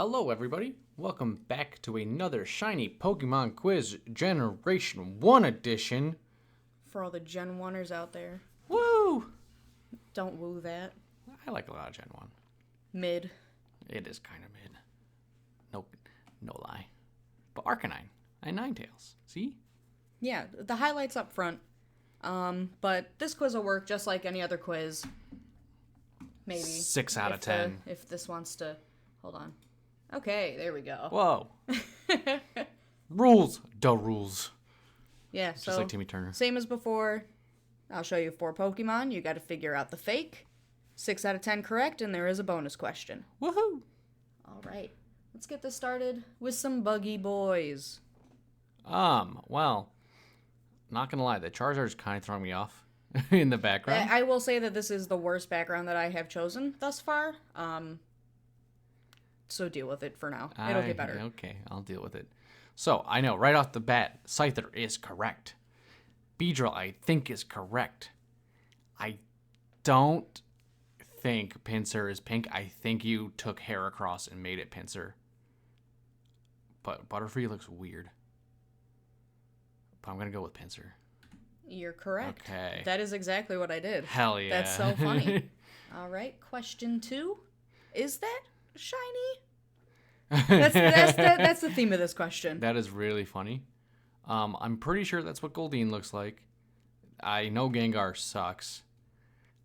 Hello everybody, welcome back to another shiny Pokemon quiz Generation 1 edition. For all the Gen 1ers out there. Woo! Don't woo that. I like a lot of Gen 1. Mid. It is kind of mid. No lie. But Arcanine and Ninetales, see? Yeah, the highlights up front. But this quiz will work just like any other quiz. Maybe. 6 out of 10. If this wants to... Hold on. Okay, there we go. Whoa. Rules. Duh rules. Yeah, so... Just like Timmy Turner. Same as before. I'll show you 4 Pokemon. You gotta figure out the fake. 6 out of 10 correct, and there is a bonus question. Woohoo! Alright. Let's get this started with some buggy boys. Well, not gonna lie, the Charizard's kind of throwing me off in the background. I will say that this is the worst background that I have chosen thus far. So deal with it for now. It'll get better. Okay, I'll deal with it. So, I know, right off the bat, Scyther is correct. Beedrill, I think, is correct. I don't think Pinsir is pink. I think you took Heracross and made it Pinsir. But Butterfree looks weird. But I'm going to go with Pinsir. You're correct. Okay. That is exactly what I did. Hell yeah. That's so funny. All right, question 2. Is that shiny? That's the theme of this question. That is really funny. I'm pretty sure that's what Goldeen looks like. I know Gengar sucks.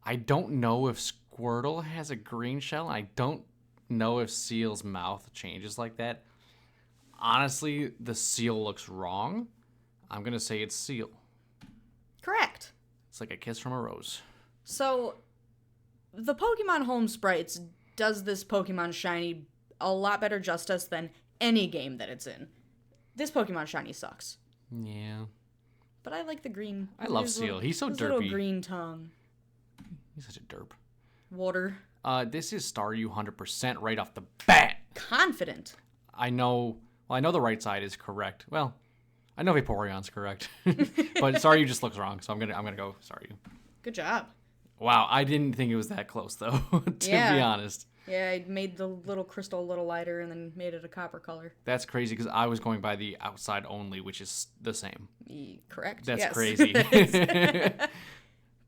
I don't know if Squirtle has a green shell. I don't know if Seal's mouth changes like that. Honestly, the Seal looks wrong. I'm going to say it's Seal. Correct. It's like a kiss from a rose. So, the Pokemon Home Sprites does this Pokemon Shiny a lot better justice than any game that it's in. This Pokemon Shiny sucks. Yeah. But I like the green. I love Seal. He's so his derpy. Little green tongue. He's such a derp. Water. This is Staryu 100% right off the bat. Confident. I know the right side is correct. Well, I know Vaporeon's correct. But Staryu just looks wrong, so I'm gonna go Staryu. Good job. Wow, I didn't think it was that close though, to be honest. Yeah, I made the little crystal a little lighter and then made it a copper color. That's crazy because I was going by the outside only, which is the same. Correct. That's yes. crazy.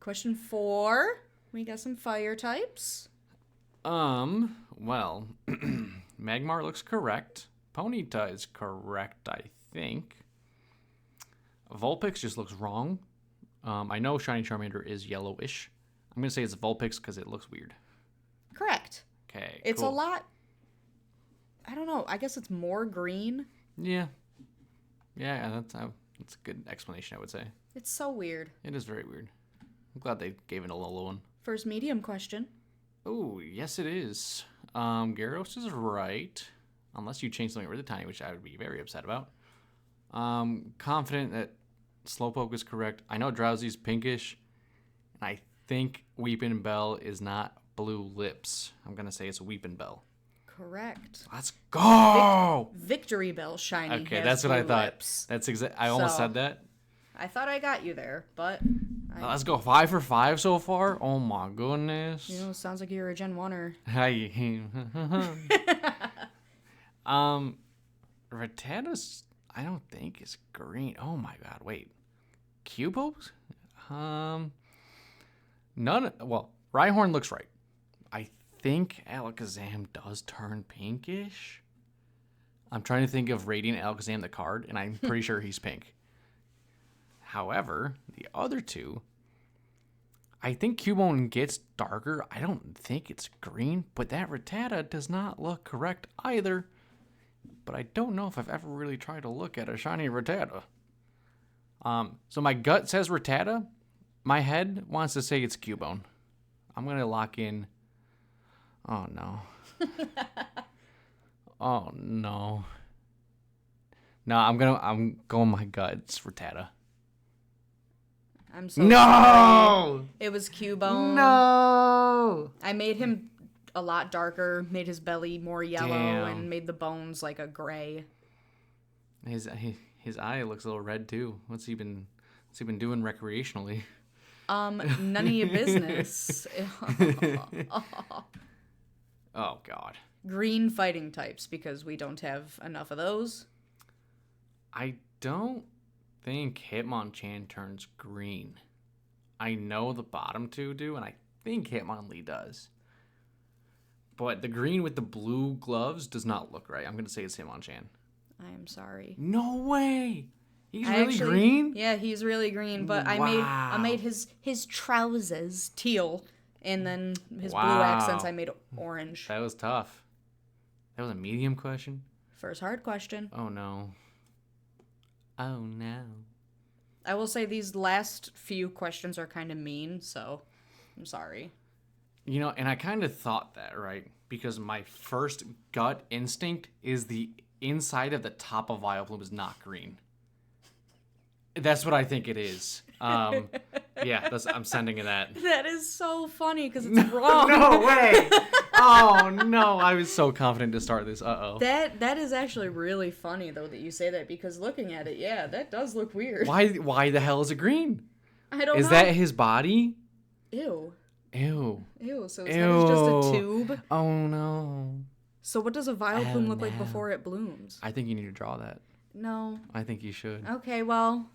Question 4. We got some fire types. Well, Magmar looks correct. Ponyta is correct, I think. Vulpix just looks wrong. I know Shiny Charmander is yellowish. I'm going to say it's Vulpix because it looks weird. Correct. Okay, It's cool. a lot... I don't know. I guess it's more green. Yeah. Yeah, that's a good explanation, I would say. It's so weird. It is very weird. I'm glad they gave it a low one. First medium question. Oh, yes it is. Gyarados is right. Unless you change something really tiny, which I would be very upset about. Confident that Slowpoke is correct. I know Drowsy's pinkish. And I think Weepinbell is not blue lips. I'm going to say it's Weepinbell. Correct. Let's go! Victory Bell Shiny. Okay, has that's what I blue thought. lips. That's I almost said that. I thought I got you there, but... Let's go 5 for 5 so far. Oh my goodness. You know, it sounds like you're a Gen 1-er. Rattatas, I don't think is green. Oh my god, wait. Cubos? Well, Rhyhorn looks right. I think Alakazam does turn pinkish. I'm trying to think of Radiant Alakazam, the card, and I'm pretty sure he's pink. However, the other two, I think Cubone gets darker. I don't think it's green, but that Rattata does not look correct either. But I don't know if I've ever really tried to look at a shiny Rattata. So my gut says Rattata. My head wants to say it's Cubone. I'm going to lock in. Oh, no. Oh, no. No, I'm going my gut. It's Rattata. I'm so No! sorry. It was Cubone. No! I made him a lot darker, made his belly more yellow, Damn. and made the bones like a gray. His eye looks a little red too. What's he been doing recreationally? None of your business. Oh God. green fighting types because we don't have enough of those. I don't think Hitmonchan turns green. I know the bottom two do, and I think Hitmonlee does. But the green with the blue gloves does not look right. I'm going to say it's Hitmonchan. I am sorry. No way! He's really green? Yeah, he's really green, but I made his trousers teal, and then his blue accents I made orange. That was tough. That was a medium question? First hard question. Oh, no. Oh, no. I will say these last few questions are kind of mean, so I'm sorry. You know, and I kind of thought that, right? Because my first gut instinct is the inside of the top of Vileplume is not green. That's what I think it is. Yeah, I'm sending it that. That is so funny because it's wrong. No way! Oh, no. I was so confident to start this. Uh-oh. That is actually really funny, though, that you say that, because looking at it, yeah, that does look weird. Why the hell is it green? I don't know. Is that his body? Ew. Ew. So his head is just a tube? Oh, no. So what does a Vileplume look like before it blooms? I think you need to draw that. No. I think you should. Okay, well.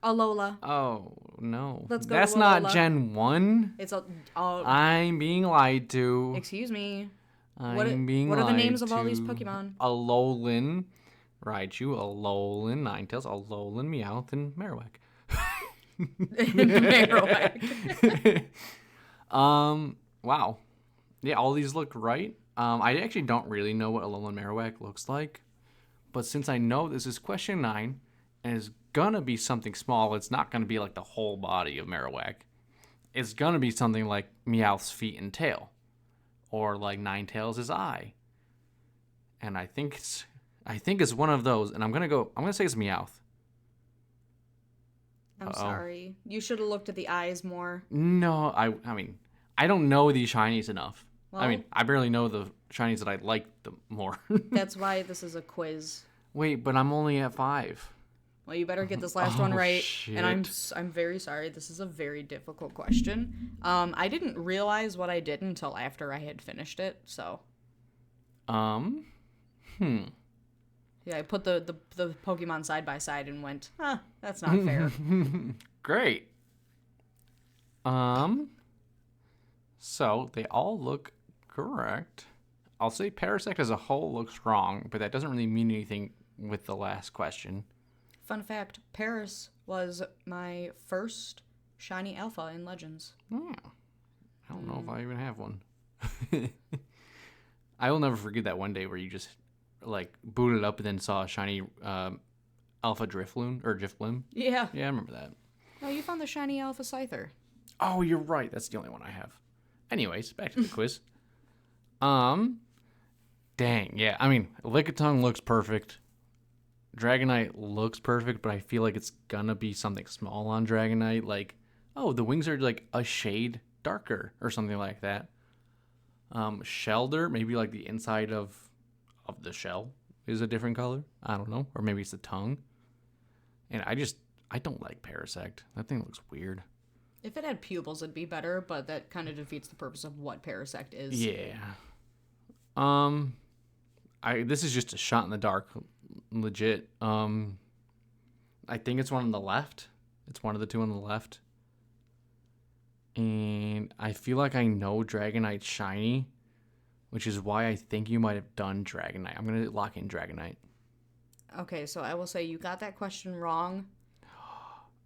Alola. Oh, no. Let's go That's to not Alola. Gen 1. It's a... I'm being lied to. excuse me. What are the names of all these Pokemon? Alolan, Raichu, Alolan, Ninetales, Alolan, Meowth, and Marowak. Marowak. Wow. Yeah, all these look right. I actually don't really know what Alolan Marowak looks like. But since I know this is question 9, and it's gonna be something small, it's not gonna be like the whole body of Marowak. It's gonna be something like Meowth's feet and tail. Or like Ninetales' eye. And I think it's one of those, and I'm gonna say it's Meowth. I'm sorry. You should have looked at the eyes more. No, I mean, I don't know these shinies enough. Well, I mean, I barely know the shinies that I like the more. That's why this is a quiz. Wait, but I'm only at 5. Well, you better get this last one right. Shit. And I'm very sorry. This is a very difficult question. I didn't realize what I did until after I had finished it. So. Yeah, I put the Pokemon side by side and went, that's not fair. Great. So they all look correct. I'll say Parasect as a whole looks wrong, but that doesn't really mean anything with the last question. Fun fact, Paris was my first shiny alpha in Legends. Oh, I don't know if I even have one. I will never forget that one day where you just like booted up and then saw a shiny alpha Drifloon. Yeah. Yeah, I remember that. Oh, you found the shiny alpha Scyther. Oh, you're right. That's the only one I have. Anyways, back to the quiz. Dang, yeah. I mean, Lickitung looks perfect. Dragonite looks perfect, but I feel like it's gonna be something small on Dragonite. Like, oh, the wings are like a shade darker or something like that. Shelder, maybe like the inside of the shell is a different color. I don't know. Or maybe it's the tongue. And I don't like Parasect. That thing looks weird. If it had pupils, it'd be better, but that kind of defeats the purpose of what Parasect is. Yeah. This is just a shot in the dark, legit. I think it's one on the left. It's one of the two on the left. And I feel like I know Dragonite shiny, which is why I think you might have done Dragonite. I'm going to lock in Dragonite. Okay, so I will say you got that question wrong.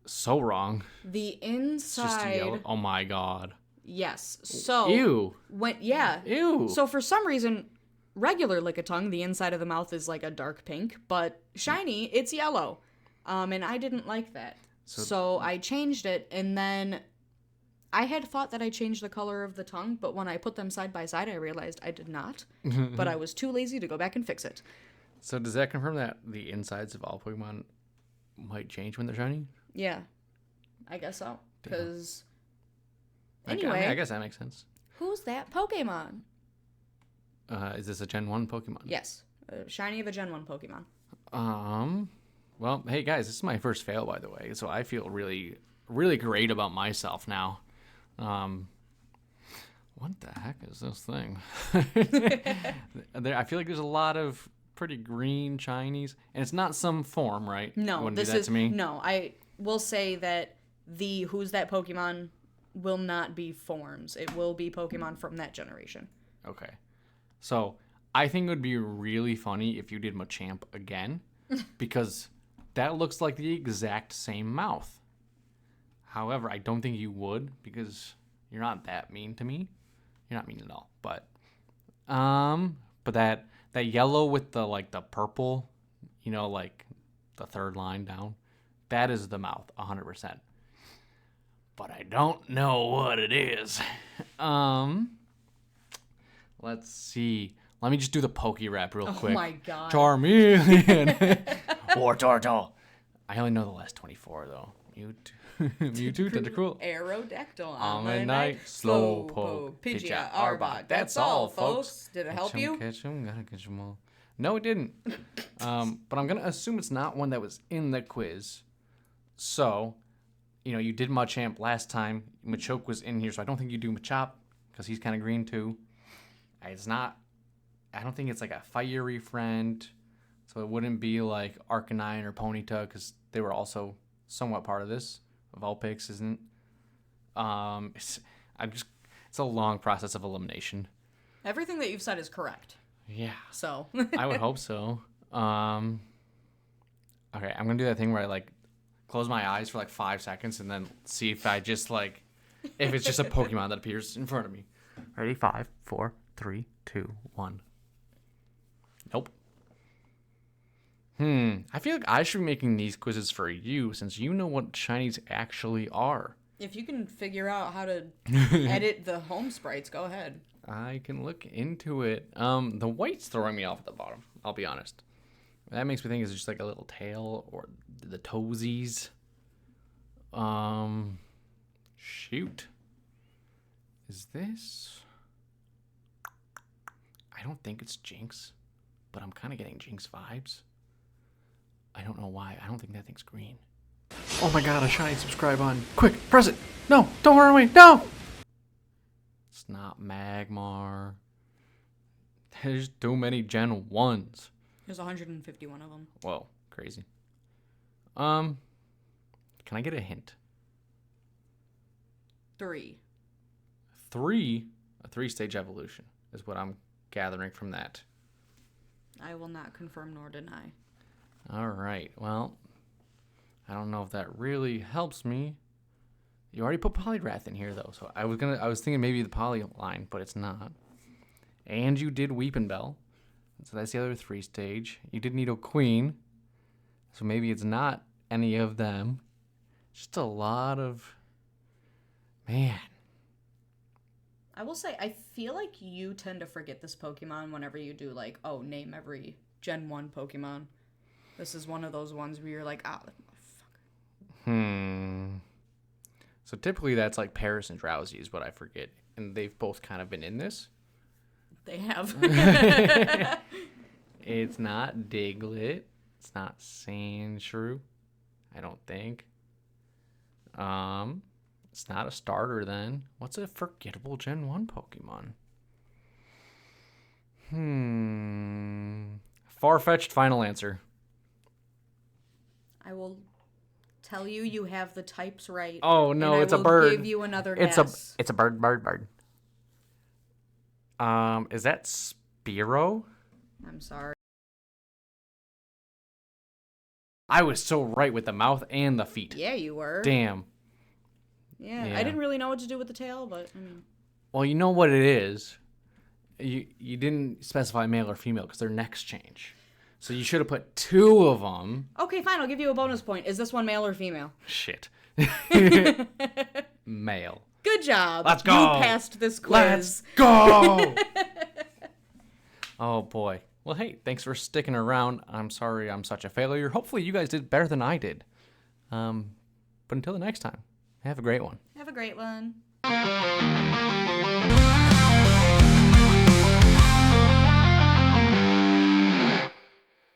So wrong. The It's just inside... yellow. Oh my god. Yes. So... Ew. Yeah. Ew. So for some reason, regular Lickitung, the inside of the mouth is like a dark pink, but shiny, it's yellow. And I didn't like that. So I changed it, and then I had thought that I changed the color of the tongue, but when I put them side by side, I realized I did not. But I was too lazy to go back and fix it. So does that confirm that the insides of all Pokemon might change when they're shiny? Yeah. I guess so. Because... Anyway. I guess that makes sense. Who's that Pokemon? Is this a Gen 1 Pokemon? Yes. Shiny of a Gen 1 Pokemon. Well, hey guys, this is my first fail, by the way, so I feel really, really great about myself now. What the heck is this thing? I feel like there's a lot of pretty green shinies, and it's not some form, right? No, You wouldn't this do that is to me? no. I will say that the Who's That Pokemon will not be forms. It will be Pokemon from that generation. Okay. So I think it would be really funny if you did Machamp again, because that looks like the exact same mouth. However, I don't think you would, because you're not that mean to me. You're not mean at all. But that yellow with the the purple, like the third line down, that is the mouth, 100%. But I don't know what it is. Let's see. Let me just do the Poke-Rap real quick. Oh my god. Charmeleon. Wartortle. I only know the last 24 though. Mewtwo, Tentacruel. Aerodactyl, Ammonite, Slowpoke, Pidgeot, Pidgeot, Arbok. That's all, folks. Did it help you? Catch 'em, gotta catch 'em all. No, it didn't. But I'm gonna assume it's not one that was in the quiz. So, you did Machamp last time. Machoke was in here, so I don't think you do Machop because he's kind of green too. It's not. I don't think it's like a fiery friend, so it wouldn't be like Arcanine or Ponyta because they were also somewhat part of this. Vulpix isn't. It's a long process of elimination. Everything that you've said is correct. Yeah. So. I would hope so. Okay, I'm gonna do that thing where I close my eyes for 5 seconds and then see if I just if it's just a Pokemon that appears in front of me. Ready? 5, 4, 3, 2, 1. Nope. I feel like I should be making these quizzes for you since you know what shinies actually are. If you can figure out how to edit the home sprites, go ahead. I can look into it. The white's throwing me off at the bottom, I'll be honest. That makes me think it's just a little tail or the toesies. Shoot. Is this? I don't think it's Jinx, but I'm kind of getting Jinx vibes. I don't know why. I don't think that thing's green. Oh my god, a shiny subscribe on. Quick, press it. No, don't run away. No! It's not Magmar. There's too many Gen 1s. There's 151 of them. Whoa, crazy. Can I get a hint? 3. 3? A 3-stage evolution is what I'm gathering from that. I will not confirm nor deny. All right. Well, I don't know if that really helps me. You already put Poliwrath in here though, so I was thinking maybe the Poly line, but it's not. And you did Weepinbell, so that's the other 3-stage. You did Nidoqueen, so maybe it's not any of them. Just a lot of man. I will say, I feel like you tend to forget this Pokemon whenever you do name every Gen 1 Pokemon. This is one of those ones where you're like, that motherfucker. So typically that's Paris and Drowsy is what I forget. And they've both kind of been in this. They have. It's not Diglett. It's not Sandshrew. I don't think. It's not a starter then. What's a forgettable Gen 1 Pokemon? Far-fetched final answer. I will tell you have the types right. Oh no, it's a bird. I will give you another guess. It's a bird. Is that Spearow? I'm sorry. I was so right with the mouth and the feet. Yeah, you were. Damn. Yeah, I didn't really know what to do with the tail, but I mean. Well, you know what it is. You didn't specify male or female because their necks change. So you should have put 2 of them. Okay, fine. I'll give you a bonus point. Is this one male or female? Shit. Male. Good job. Let's go. You passed this quiz. Let's go. Oh, boy. Well, hey, thanks for sticking around. I'm sorry I'm such a failure. Hopefully you guys did better than I did. But until the next time, have a great one. Have a great one.